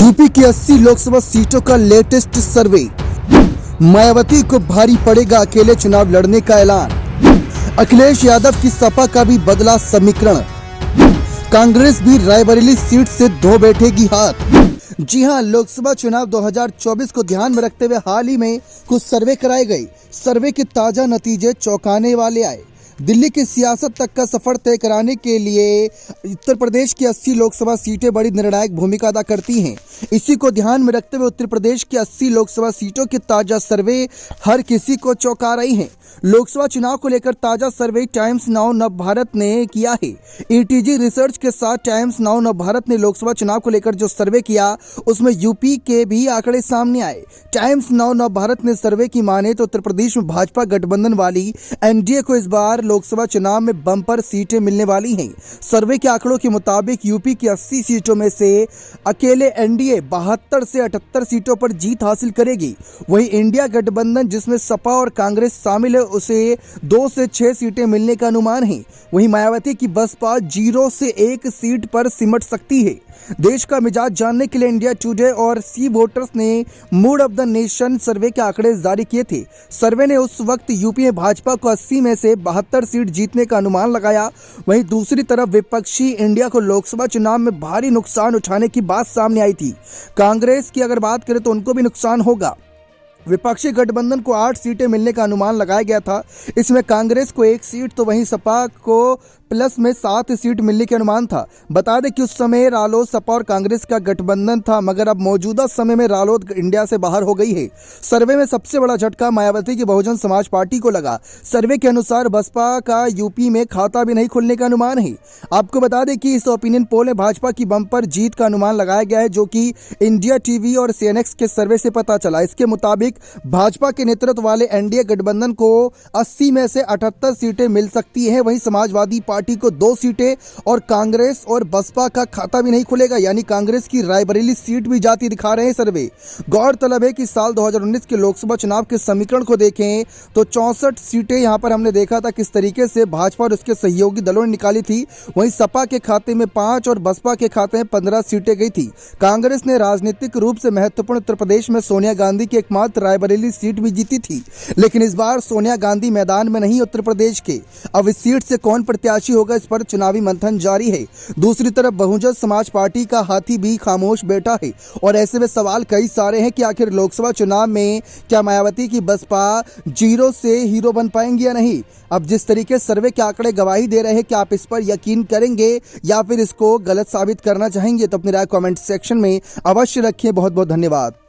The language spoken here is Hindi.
यूपी की 80 लोकसभा सीटों का लेटेस्ट सर्वे। मायावती को भारी पड़ेगा अकेले चुनाव लड़ने का ऐलान। अखिलेश यादव की सपा का भी बदला समीकरण। कांग्रेस भी रायबरेली सीट से धो बैठेगी हाथ। जी हां, लोकसभा चुनाव 2024 को ध्यान में रखते हुए हाल ही में कुछ सर्वे कराए गए। सर्वे के ताजा नतीजे चौंकाने वाले आए। दिल्ली की सियासत तक का सफर तय कराने के लिए उत्तर प्रदेश की 80 लोकसभा सीटें बड़ी निर्णायक भूमिका अदा करती हैं। इसी को ध्यान में रखते हुए उत्तर प्रदेश की 80 लोकसभा सीटों के ताजा सर्वे हर किसी को चौंका रही हैं। लोकसभा चुनाव को लेकर ताजा सर्वे टाइम्स नाउ नवभारत ने किया है। ईटीजी रिसर्च के साथ टाइम्स नाउ नवभारत ने लोकसभा चुनाव को लेकर जो सर्वे किया उसमें यूपी के भी आंकड़े सामने आए। टाइम्स नाउ नवभारत ने सर्वे की माने तो उत्तर प्रदेश में भाजपा गठबंधन वाली एनडीए को इस बार लोकसभा चुनाव में बम्पर सीटें मिलने वाली हैं। सर्वे के आंकड़ों के मुताबिक यूपी की 80 सीटों में से अकेले एनडीए 72 से 78 सीटों पर जीत हासिल करेगी। वहीं इंडिया गठबंधन जिसमें सपा और कांग्रेस शामिल है उसे 2 से 6 सीटें मिलने का अनुमान है। वहीं मायावती की बसपा 0 से 1 सीट पर सिमट सकती है। देश का मिजाज जानने के लिए इंडिया टुडे और सी वोटर्स ने मूड ऑफ द नेशन सर्वे के आंकड़े जारी किए थे। सर्वे ने उस वक्त यूपी में भाजपा को 80 में से 72 सीट जीतने का अनुमान लगाया। वहीं दूसरी तरफ विपक्षी इंडिया को लोकसभा चुनाव में भारी नुकसान उठाने की बात सामने आई थी। कांग्रेस की अगर बात करें तो उनको भी नुकसान होगा। विपक्षी गठबंधन को 8 सीटें मिलने का अनुमान लगाया गया था। इसमें कांग्रेस को 1 सीट तो वहीं सपा को प्लस में 7 सीट मिलने के अनुमान था। बता दें कि उस समय रालोद सपा और कांग्रेस का गठबंधन था, मगर अब मौजूदा समय में रालोद इंडिया से बाहर हो गई है। सर्वे में सबसे बड़ा झटका मायावती की बहुजन समाज पार्टी को लगा। सर्वे के अनुसार बसपा का यूपी में खाता भी नहीं खुलने का अनुमान है। आपको बता दें कि इस ओपिनियन पोल में भाजपा की बम्पर जीत का अनुमान लगाया गया है, जो कि इंडिया टीवी और सीएनएक्स के सर्वे से पता चला। इसके मुताबिक भाजपा के नेतृत्व वाले एनडीए गठबंधन को 80 में से 78 सीटें मिल सकती हैं। वहीं समाजवादी पार्टी को 2 सीटें और कांग्रेस और बसपा का खाता भी नहीं खुलेगा, यानी कांग्रेस की रायबरेली सीट भी जाती दिखा रहे हैं सर्वे। गौरतलब है कि साल 2019 के लोकसभा चुनाव के समीकरण को देखें तो 64 सीटें यहां पर हमने देखा था किस तरीके से भाजपा और उसके सहयोगी दलों ने निकाली थी। वहीं सपा के खाते में 5 और बसपा के खाते में 15 सीटें गई थी। कांग्रेस ने राजनीतिक रूप से महत्वपूर्ण उत्तर प्रदेश में सोनिया गांधी की एकमात्र रायबरेली सीट भी जीती थी, लेकिन इस बार सोनिया गांधी मैदान में नहीं उत्तर प्रदेश के। अब इस सीट से कौन प्रत्याशी होगा, इस पर चुनावी मंथन जारी है। दूसरी तरफ बहुजन समाज पार्टी का हाथी भी खामोश बैठा है और ऐसे में सवाल कई सारे हैं कि आखिर लोकसभा चुनाव में क्या मायावती की बसपा 0 से हीरो बन पाएंगी या नहीं। अब जिस तरीके सर्वे के आंकड़े गवाही दे रहे हैं कि आप इस पर यकीन करेंगे या फिर इसको गलत साबित करना चाहेंगे, तो अपनी राय कमेंट सेक्शन में अवश्य रखिए। बहुत बहुत धन्यवाद।